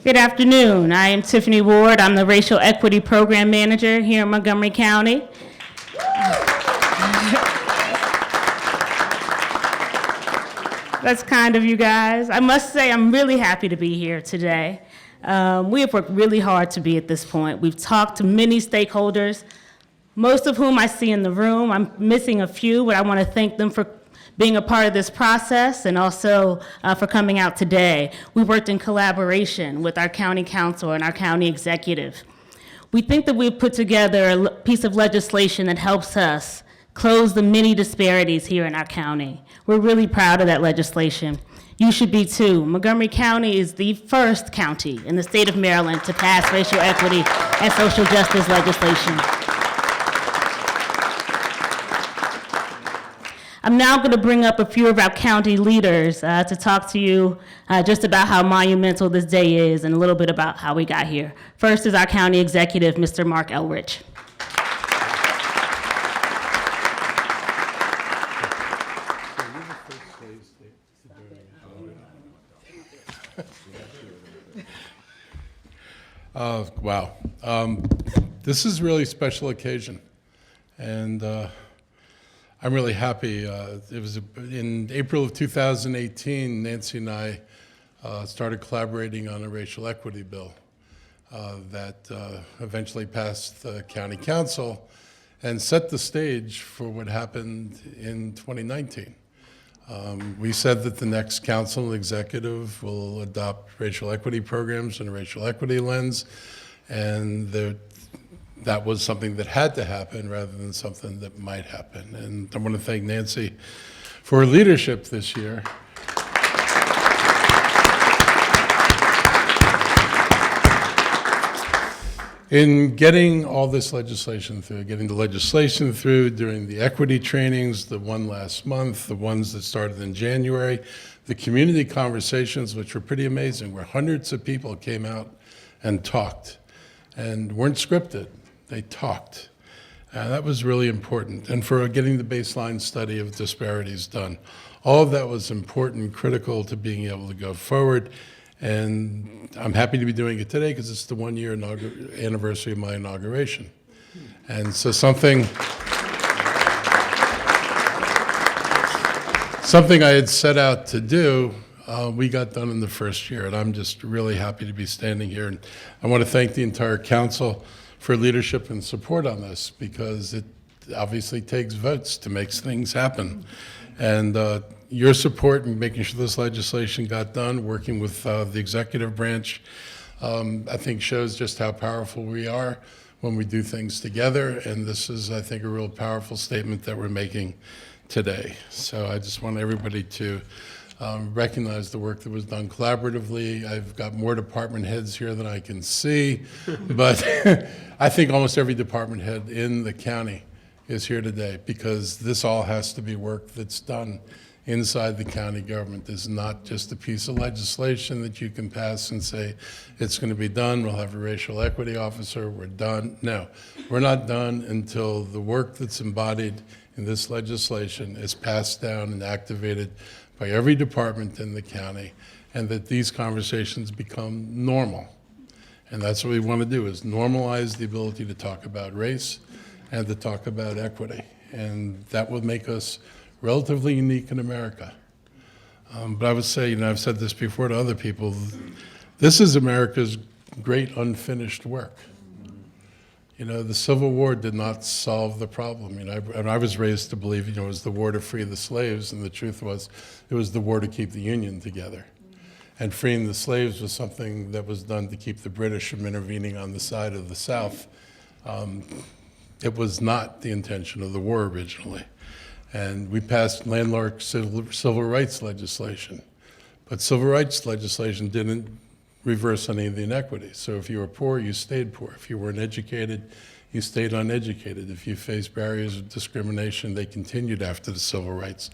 Good afternoon. I am Tiffany Ward. I'm the Racial Equity Program Manager here in Montgomery County. That's kind of you guys. I must say I'm really happy to be here today. We have worked really hard to be at this point. We've talked to many stakeholders, most of whom I see in the room. I'm missing a few, but I want to thank them for being a part of this process and also for coming out today. We worked in collaboration with our county council and our county executive. We think that we've put together a piece of legislation that helps us close the many disparities here in our county. We're really proud of that legislation. You should be too. Montgomery County is the first county in the state of Maryland to pass racial equity and social justice legislation. I'm now going to bring up a few of our county leaders to talk to you just about how monumental this day is and a little bit about how we got here. First is our county executive, Mr. Marc Elrich. Wow. This is really a special occasion, and I'm really happy. It was in April of 2018, Nancy and I started collaborating on a racial equity bill that eventually passed the county council and set the stage for what happened in 2019. We said that the next council and executive will adopt racial equity programs and a racial equity lens, and that was something that had to happen rather than something that might happen. And I want to thank Nancy for her leadership this year. In getting all this legislation through, getting the legislation through during the equity trainings, the one last month, the ones that started in January, the community conversations, which were pretty amazing, where hundreds of people came out and talked and weren't scripted. They talked. That was really important. And for getting the baseline study of disparities done. All of that was important, critical to being able to go forward. And I'm happy to be doing it today because it's the 1-year anniversary of my inauguration. And so something I had set out to do, we got done in the first year. And I'm just really happy to be standing here. And I want to thank the entire council for leadership and support on this, because it obviously takes votes to make things happen. And your support in making sure this legislation got done, working with the executive branch, I think shows just how powerful we are when we do things together. And this is, I think, a real powerful statement that we're making today. So I just want everybody to recognize the work that was done collaboratively. I've got more department heads here than I can see, but I think almost every department head in the county is here today, because this all has to be work that's done inside the county government. This is not just a piece of legislation that you can pass and say, it's going to be done, we'll have a racial equity officer, we're done. No, we're not done until the work that's embodied in this legislation is passed down and activated by every department in the county, and that these conversations become normal. And that's what we want to do, is normalize the ability to talk about race and to talk about equity. And that will make us relatively unique in America. But I would say, I've said this before to other people, this is America's great unfinished work. The Civil War did not solve the problem. And I was raised to believe, it was the war to free the slaves, and the truth was, it was the war to keep the Union together. And freeing the slaves was something that was done to keep the British from intervening on the side of the South. It was not the intention of the war originally. And we passed landmark civil rights legislation. But civil rights legislation didn't reverse any of the inequities. So if you were poor, you stayed poor. If you weren't educated, you stayed uneducated. If you faced barriers of discrimination, they continued after the civil rights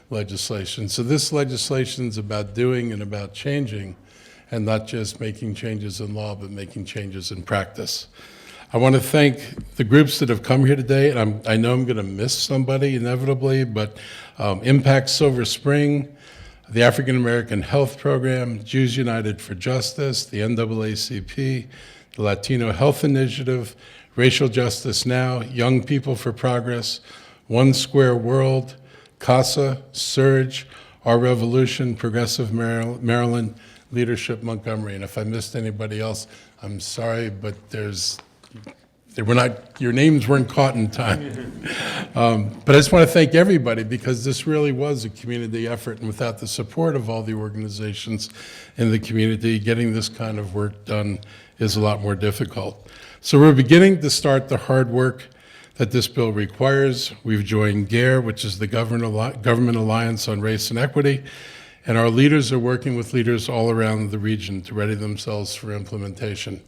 legislation. So this legislation is about doing and about changing, and not just making changes in law, but making changes in practice. I want to thank the groups that have come here today, and I know I'm going to miss somebody inevitably, but Impact Silver Spring, the African American Health Program, Jews United for Justice, the NAACP, the Latino Health Initiative, Racial Justice Now, Young People for Progress, One Square World, CASA, Surge, Our Revolution, Progressive Maryland, Leadership Montgomery. And if I missed anybody else, I'm sorry, but your names weren't caught in time. But I just want to thank everybody, because this really was a community effort, and without the support of all the organizations in the community, getting this kind of work done is a lot more difficult. So we're beginning to start the hard work that this bill requires. We've joined GARE, which is the Government Alliance on Race and Equity, and our leaders are working with leaders all around the region to ready themselves for implementation.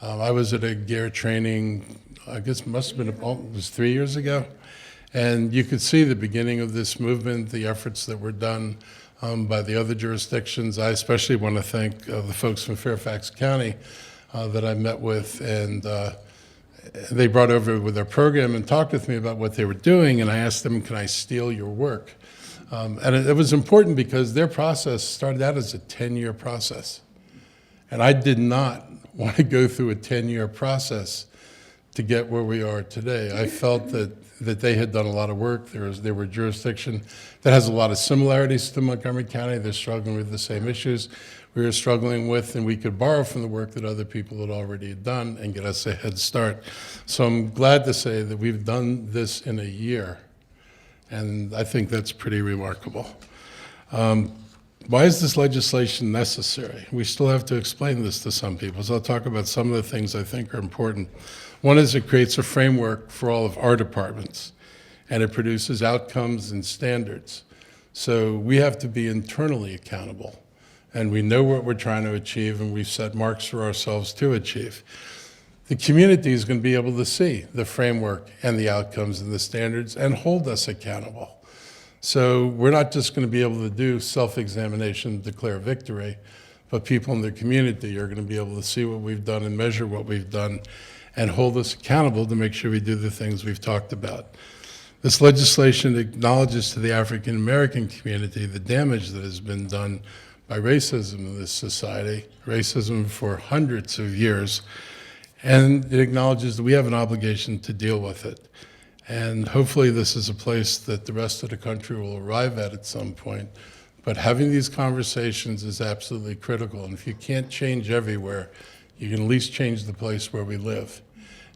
I was at a GARE training, I guess it must have been, it was 3 years ago, and you could see the beginning of this movement, the efforts that were done by the other jurisdictions. I especially want to thank the folks from Fairfax County that I met with, and they brought over with their program and talked with me about what they were doing, and I asked them, can I steal your work? And it was important because their process started out as a 10-year process. And I did not want to go through a 10-year process to get where we are today. I felt that they had done a lot of work. There were jurisdiction that has a lot of similarities to Montgomery County. They're struggling with the same issues we were struggling with, and we could borrow from the work that other people had already done and get us a head start. So I'm glad to say that we've done this in a year, and I think that's pretty remarkable. Why is this legislation necessary? We still have to explain this to some people, so I'll talk about some of the things I think are important. One is it creates a framework for all of our departments, and it produces outcomes and standards. So we have to be internally accountable, and we know what we're trying to achieve, and we've set marks for ourselves to achieve. The community is going to be able to see the framework and the outcomes and the standards and hold us accountable. So we're not just going to be able to do self-examination, declare victory, but people in the community are going to be able to see what we've done and measure what we've done and hold us accountable to make sure we do the things we've talked about. This legislation acknowledges to the African American community the damage that has been done by racism in this society, racism for hundreds of years, and it acknowledges that we have an obligation to deal with it. And hopefully this is a place that the rest of the country will arrive at some point. But having these conversations is absolutely critical. And if you can't change everywhere, you can at least change the place where we live.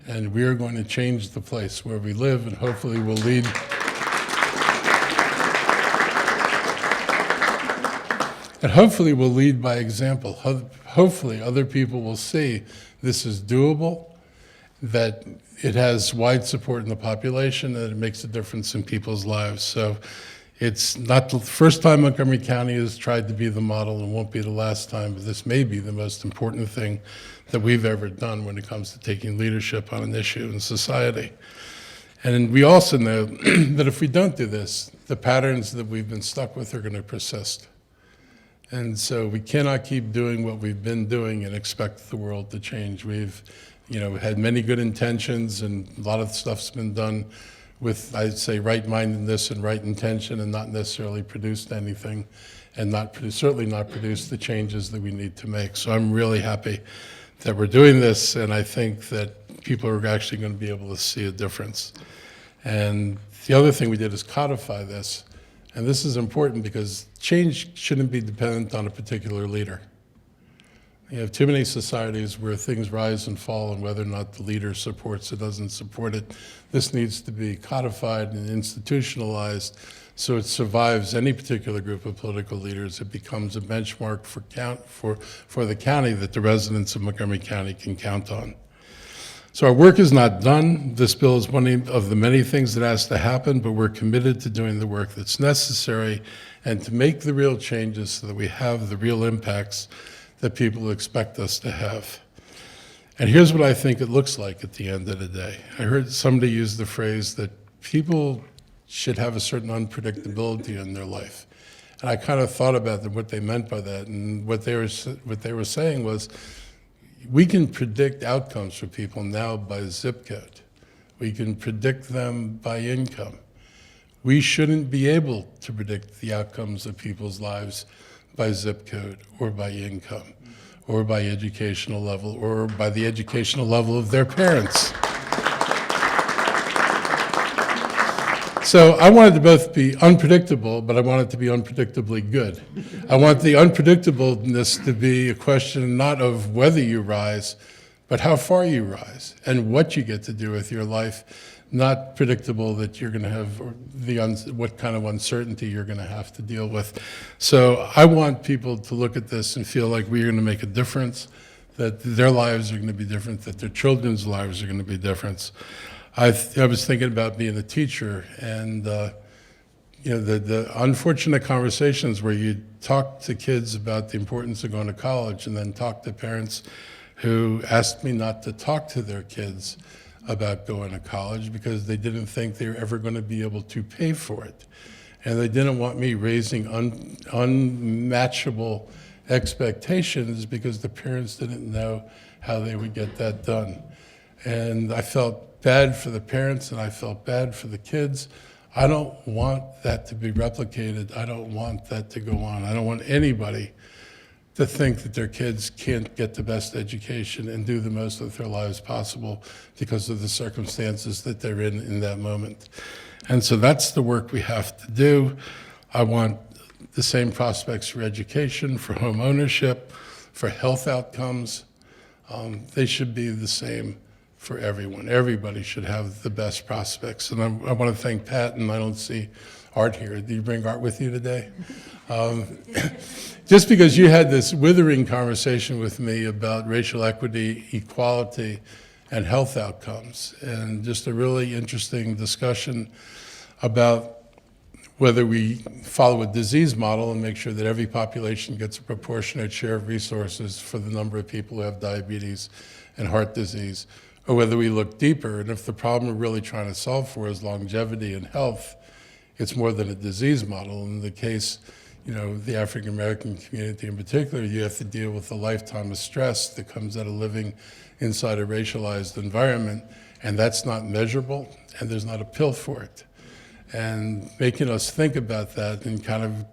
And we are going to change the place where we live, and hopefully we'll lead. And hopefully we'll lead by example. Hopefully other people will see this is doable, that it has wide support in the population, and it makes a difference in people's lives. So it's not the first time Montgomery County has tried to be the model, and won't be the last time, but this may be the most important thing that we've ever done when it comes to taking leadership on an issue in society. And we also know that if we don't do this, the patterns that we've been stuck with are going to persist. And so we cannot keep doing what we've been doing and expect the world to change. We've had many good intentions, and a lot of stuff's been done with, I'd say, right-mindedness and right intention, and not necessarily produced anything, and certainly not produced the changes that we need to make. So I'm really happy that we're doing this, and I think that people are actually going to be able to see a difference. And the other thing we did is codify this, and this is important because change shouldn't be dependent on a particular leader. You have too many societies where things rise and fall, and whether or not the leader supports it, doesn't support it. This needs to be codified and institutionalized so it survives any particular group of political leaders. It becomes a benchmark for the county that the residents of Montgomery County can count on. So our work is not done. This bill is one of the many things that has to happen, but we're committed to doing the work that's necessary and to make the real changes so that we have the real impacts that people expect us to have. And here's what I think it looks like at the end of the day. I heard somebody use the phrase that people should have a certain unpredictability in their life. And I kind of thought about what they meant by that, and what they were saying was, we can predict outcomes for people now by zip code. We can predict them by income. We shouldn't be able to predict the outcomes of people's lives by zip code or by income or by educational level or by the educational level of their parents. So I wanted to both be unpredictable, but I wanted to be unpredictably good. I want the unpredictableness to be a question not of whether you rise, but how far you rise and what you get to do with your life, not predictable that you're going to have what kind of uncertainty you're going to have to deal with. So I want people to look at this and feel like we're going to make a difference, that their lives are going to be different, that their children's lives are going to be different. I was thinking about being a teacher, and the unfortunate conversations where you talk to kids about the importance of going to college and then talk to parents who asked me not to talk to their kids about going to college because they didn't think they were ever going to be able to pay for it. And they didn't want me raising unmatchable expectations because the parents didn't know how they would get that done. And I felt bad for the parents and I felt bad for the kids. I don't want that to be replicated. I don't want that to go on. I don't want anybody to think that their kids can't get the best education and do the most with their lives possible because of the circumstances that they're in that moment. And so that's the work we have to do. I want the same prospects for education, for home ownership, for health outcomes. They should be the same for everyone. Everybody should have the best prospects. And I want to thank Pat, and I don't see Art here. Did you bring Art with you today? Just because you had this withering conversation with me about racial equity, equality, and health outcomes, and just a really interesting discussion about whether we follow a disease model and make sure that every population gets a proportionate share of resources for the number of people who have diabetes and heart disease, or whether we look deeper, and if the problem we're really trying to solve for is longevity and health, it's more than a disease model. In the case, the African American community in particular, you have to deal with a lifetime of stress that comes out of living inside a racialized environment, and that's not measurable, and there's not a pill for it. And making us think about that and kind of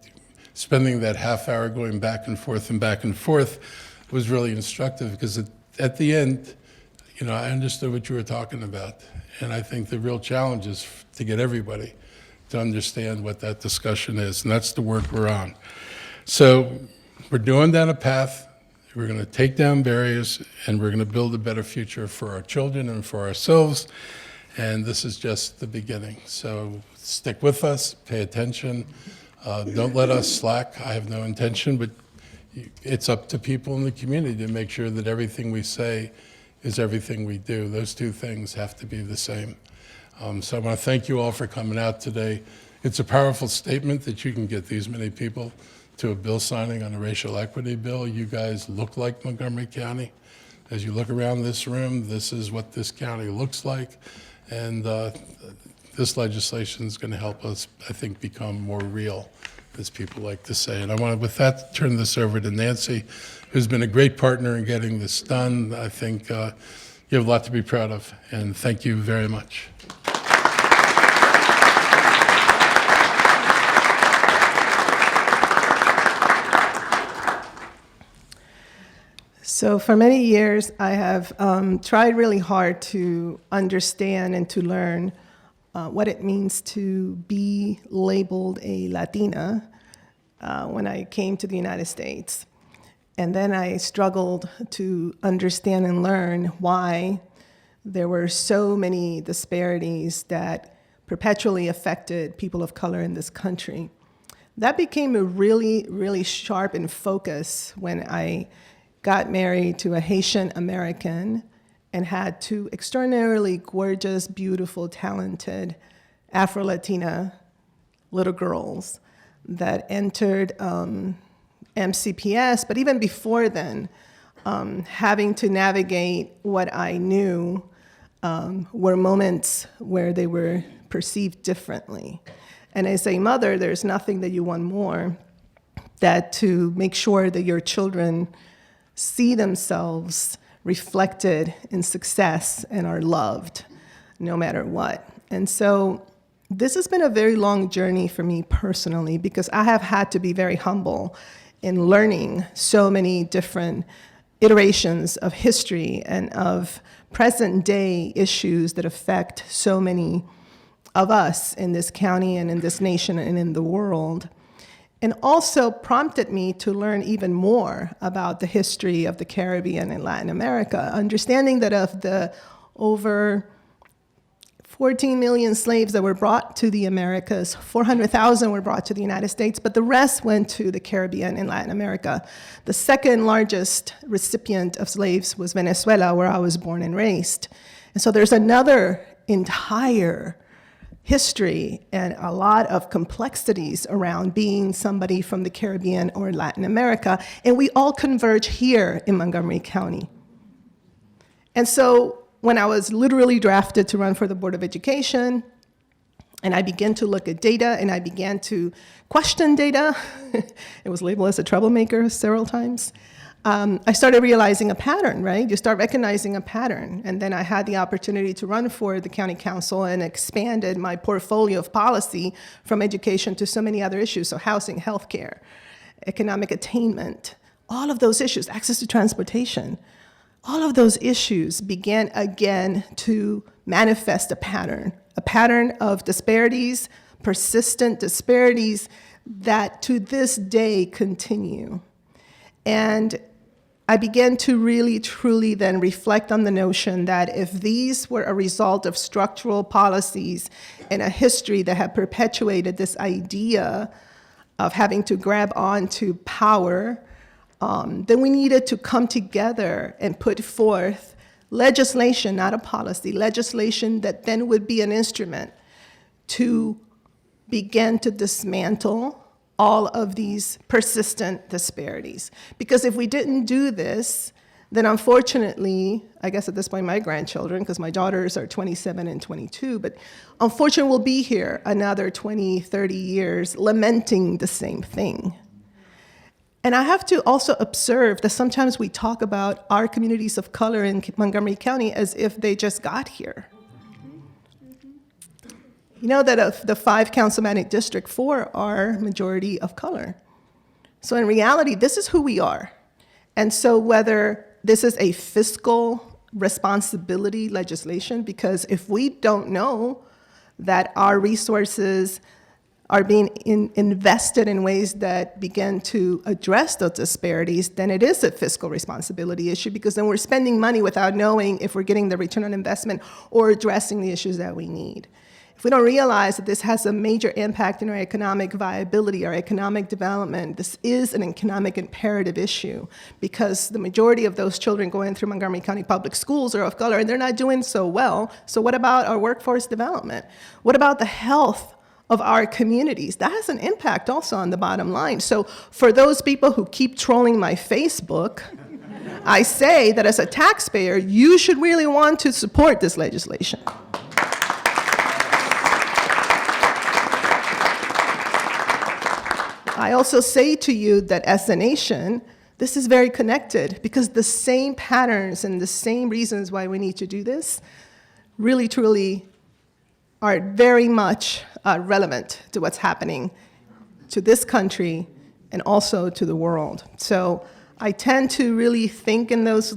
spending that half hour going back and forth was really instructive because at the end, I understood what you were talking about. And I think the real challenge is to get everybody to understand what that discussion is. And that's the work we're on. So we're doing down a path. We're going to take down barriers, and we're going to build a better future for our children and for ourselves. And this is just the beginning. So stick with us, pay attention. Don't let us slack. I have no intention, but it's up to people in the community to make sure that everything we say is everything we do. Those two things have to be the same. So I want to thank you all for coming out today. It's a powerful statement that you can get these many people to a bill signing on a racial equity bill. You guys look like Montgomery County. As you look around this room, this is what this county looks like. And this legislation is going to help us, I think, become more real, as people like to say. And I want to, with that, turn this over to Nancy, who's been a great partner in getting this done. I think you have a lot to be proud of, and thank you very much. So for many years, I have tried really hard to understand and to learn what it means to be labeled a Latina when I came to the United States. And then I struggled to understand and learn why there were so many disparities that perpetually affected people of color in this country. That became a really, really sharp in focus when I got married to a Haitian American and had two extraordinarily gorgeous, beautiful, talented Afro-Latina little girls that entered MCPS, but even before then, having to navigate what I knew were moments where they were perceived differently. And as a mother, there's nothing that you want more than to make sure that your children see themselves reflected in success and are loved no matter what. And so This has been a very long journey for me personally because I have had to be very humble in learning so many different iterations of history and of present day issues that affect so many of us in this county and in this nation and in the world. And also prompted me to learn even more about the history of the Caribbean and Latin America, understanding that of the over 14 million slaves that were brought to the Americas, 400,000 were brought to the United States, but the rest went to the Caribbean and Latin America. The second largest recipient of slaves was Venezuela, where I was born and raised. And so there's another entire history and a lot of complexities around being somebody from the Caribbean or Latin America, and we all converge here in Montgomery County. And so when I was literally drafted to run for the Board of Education, and I began to look at data, and I began to question data, it was labeled as a troublemaker several times, I started realizing a pattern, right? You start recognizing a pattern. And then I had the opportunity to run for the county council and expanded my portfolio of policy from education to so many other issues, so housing, healthcare, economic attainment, all of those issues, access to transportation. All of those issues began again to manifest a pattern of disparities, persistent disparities that to this day continue. And I began to really, truly then reflect on the notion that if these were a result of structural policies and a history that had perpetuated this idea of having to grab onto power, then we needed to come together and put forth legislation, not a policy, legislation that then would be an instrument to begin to dismantle all of these persistent disparities. Because if we didn't do this, then unfortunately, I guess at this point my grandchildren, because my daughters are 27 and 22, but unfortunately we'll be here another 20, 30 years lamenting the same thing. And I have to also observe that sometimes we talk about our communities of color in Montgomery County as if they just got here. You know that of the 5 councilmanic district, 4 are majority of color. So in reality, this is who we are. And so whether this is a fiscal responsibility legislation, because if we don't know that our resources are being invested in ways that begin to address those disparities, then it is a fiscal responsibility issue, because then we're spending money without knowing if we're getting the return on investment or addressing the issues that we need. If we don't realize that this has a major impact on our economic viability, our economic development, this is an economic imperative issue, because the majority of those children going through Montgomery County Public Schools are of color, and they're not doing so well. So what about our workforce development? What about the health of our communities? That has an impact also on the bottom line. So for those people who keep trolling my Facebook, I say that as a taxpayer, you should really want to support this legislation. I also say to you that as a nation, this is very connected, because the same patterns and the same reasons why we need to do this really, truly are very much relevant to what's happening to this country and also to the world. So I tend to really think in those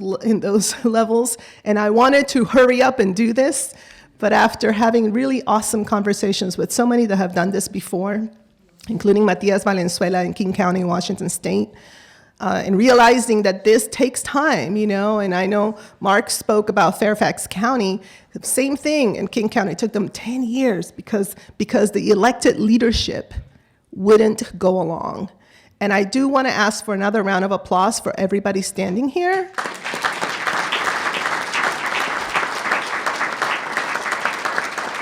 levels, and I wanted to hurry up and do this, but after having really awesome conversations with so many that have done this before, including Matias Valenzuela in King County, Washington State, and realizing that this takes time, you know, and I know Marc spoke about Fairfax County, the same thing in King County. It took them 10 years because the elected leadership wouldn't go along. And I do want to ask for another round of applause for everybody standing here.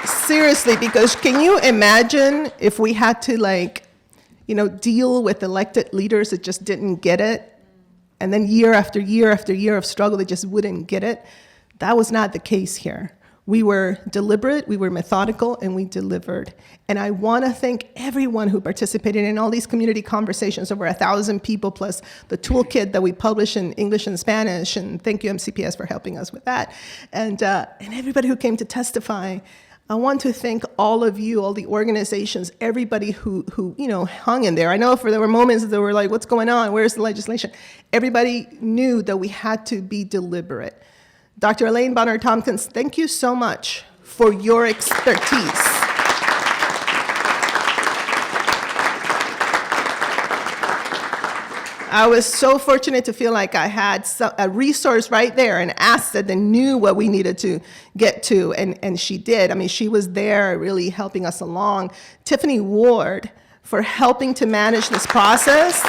Seriously, because can you imagine if we had to deal with elected leaders that just didn't get it, and then year after year after year of struggle, they just wouldn't get it? That was not the case here. We were deliberate, we were methodical, and we delivered. And I want to thank everyone who participated in all these community conversations, over 1,000 people, plus the toolkit that we publish in English and Spanish, and thank you MCPS for helping us with that, and everybody who came to testify. I want to thank all of you, all the organizations, everybody who hung in there. I know there were moments that were like, what's going on? Where's the legislation? Everybody knew that we had to be deliberate. Dr. Elaine Bonner-Thompkins, thank you so much for your expertise. I was so fortunate to feel like I had a resource right there, an asset that knew what we needed to get to, and she did. I mean, she was there really helping us along. Tiffany Ward for helping to manage this process.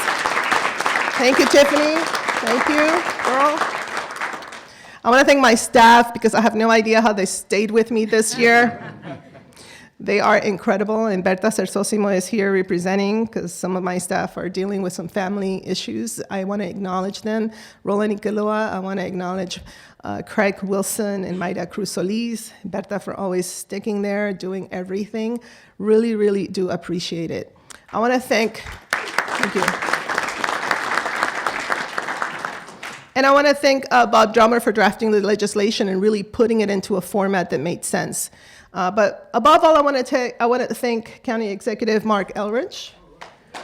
Thank you, Tiffany. Thank you, girl. I want to thank my staff because I have no idea how they stayed with me this year. They are incredible, and Berta Cersosimo is here representing because some of my staff are dealing with some family issues. I want to acknowledge them. Roland Ikeloa, I want to acknowledge Craig Wilson and Mayra Cruz Solis. Berta for always sticking there, doing everything. Really, really do appreciate it. I want to thank you. And I want to thank Bob Drummer for drafting the legislation and really putting it into a format that made sense. But above all, I want to thank County Executive Marc Elrich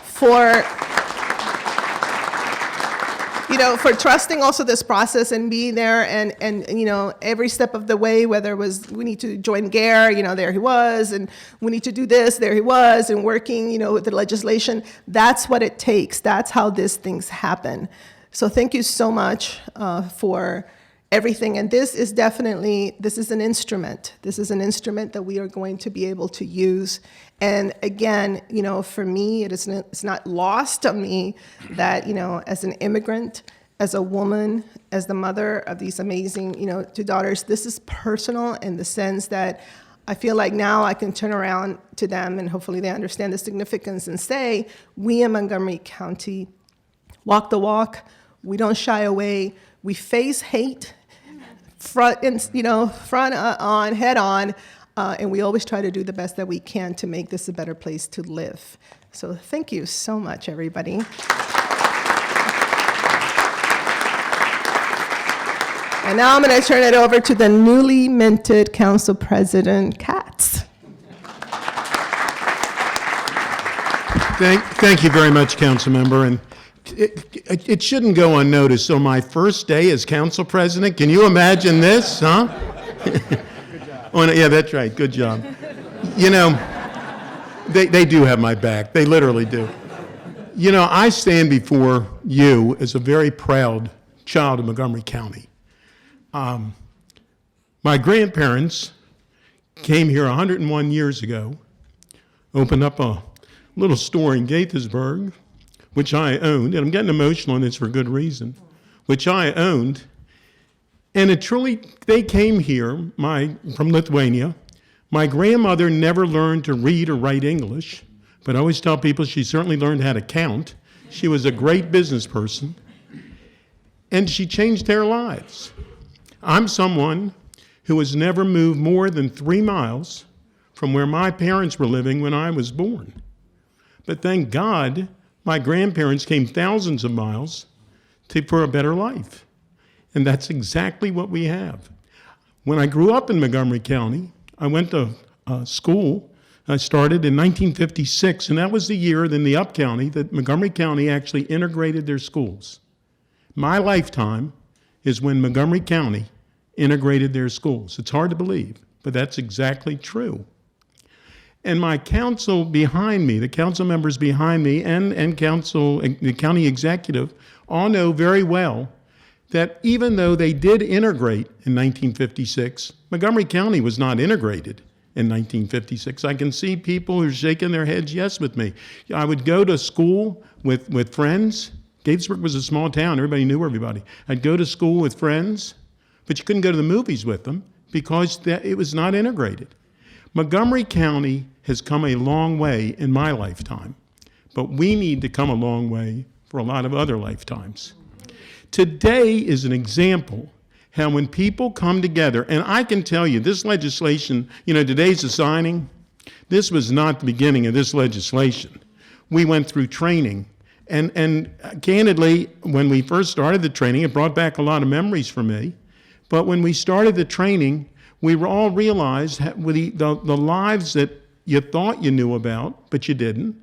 for trusting also this process and being there and every step of the way, whether it was we need to join GARE, there he was, and we need to do this, there he was, and working, with the legislation. That's what it takes. That's how these things happen. So thank you so much for everything. And this is an instrument. This is an instrument that we are going to be able to use. And again, for me, it's not lost on me that, as an immigrant, as a woman, as the mother of these amazing, two daughters, this is personal in the sense that I feel like now I can turn around to them and hopefully they understand the significance and say, we in Montgomery County walk the walk. We don't shy away. We face hate front on, head on, and we always try to do the best that we can to make this a better place to live. So thank you so much, everybody. And now I'm going to turn it over to the newly minted Council President Katz. Thank you very much, Council Member. And it shouldn't go unnoticed. So my first day as Council President, can you imagine this, huh? Yeah, that's right. Good job. They do have my back. They literally do. I stand before you as a very proud child of Montgomery County. My grandparents came here 101 years ago, opened up a little store in Gaithersburg, which I owned, and I'm getting emotional on this for good reason, which I owned. And they came here, from Lithuania. My grandmother never learned to read or write English, but I always tell people she certainly learned how to count. She was a great business person, and she changed their lives. I'm someone who has never moved more than 3 miles from where my parents were living when I was born. But thank God, my grandparents came thousands of miles for a better life. And that's exactly what we have. When I grew up in Montgomery County, I went to school. I started in 1956, and that was the year in the Up County that Montgomery County actually integrated their schools. My lifetime is when Montgomery County integrated their schools. It's hard to believe, but that's exactly true. And my council behind me, the council members behind me, and the county executive all know very well that even though they did integrate in 1956, Montgomery County was not integrated in 1956. I can see people who are shaking their heads yes with me. I would go to school with friends. Gatesburg was a small town. Everybody knew everybody. I'd go to school with friends, but you couldn't go to the movies with them because it was not integrated. Montgomery County has come a long way in my lifetime, but we need to come a long way for a lot of other lifetimes. Today is an example how when people come together, and I can tell you this legislation, today's the signing. This was not the beginning of this legislation. We went through training. And candidly, when we first started the training, it brought back a lot of memories for me. But when we started the training, we all realized the lives that you thought you knew about, but you didn't.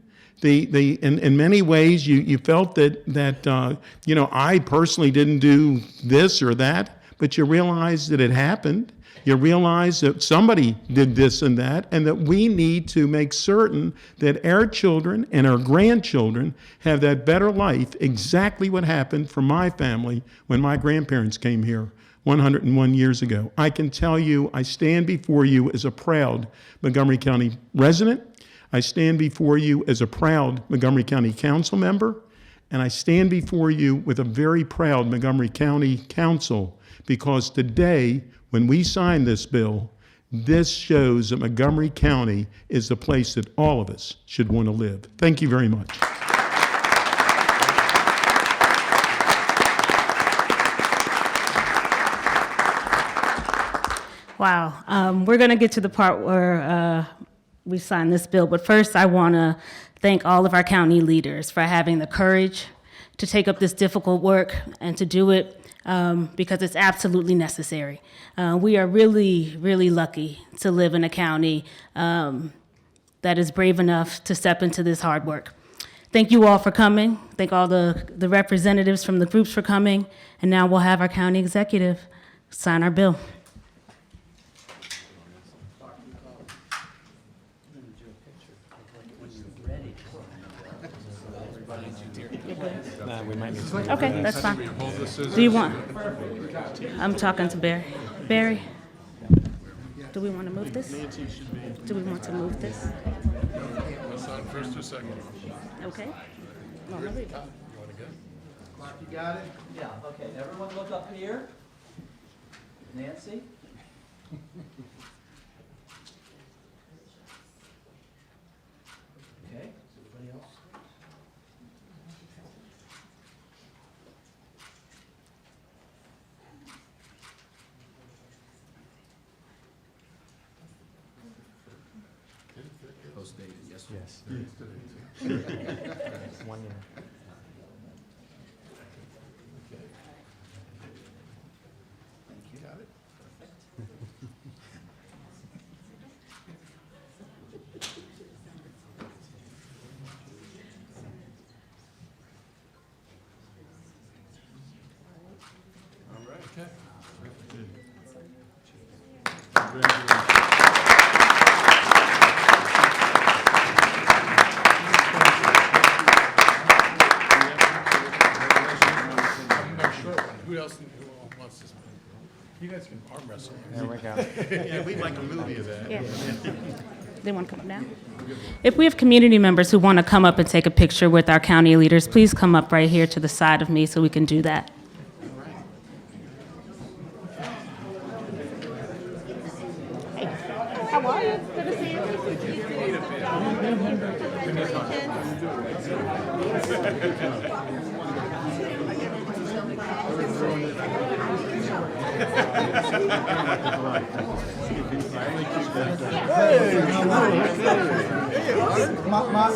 In many ways, you felt that I personally didn't do this or that, but you realized that it happened. You realize that somebody did this and that we need to make certain that our children and our grandchildren have that better life, exactly what happened for my family when my grandparents came here 101 years ago. I can tell you, I stand before you as a proud Montgomery County resident. I stand before you as a proud Montgomery County Council member, and I stand before you with a very proud Montgomery County Council, because today, when we sign this bill, this shows that Montgomery County is the place that all of us should want to live. Thank you very much. Wow. We're going to get to the part where we sign this bill, but first I want to thank all of our county leaders for having the courage to take up this difficult work and to do it because it's absolutely necessary. We are really, really lucky to live in a county that is brave enough to step into this hard work. Thank you all for coming. Thank all the representatives from the groups for coming. And now we'll have our county executive sign our bill. Okay, that's fine. Do you want? I'm talking to Barry. Barry, do we want to move this? Do we want to move this? Sign first or second? Okay. No, no, wait. Mark, you got it? Yeah, okay. Everyone look up here. Nancy? Okay, everybody else? Post date, yes. Yes. 1 year. Got it? All right. Okay. Who else wants this? You guys can arm wrestle. There we go. Yeah, we'd like a movie of that. Yeah. They want to come up now? If we have community members who want to come up and take a picture with our county leaders, please come up right here to the side of me so we can do that. Hey, how are you? Good to see you. Mark,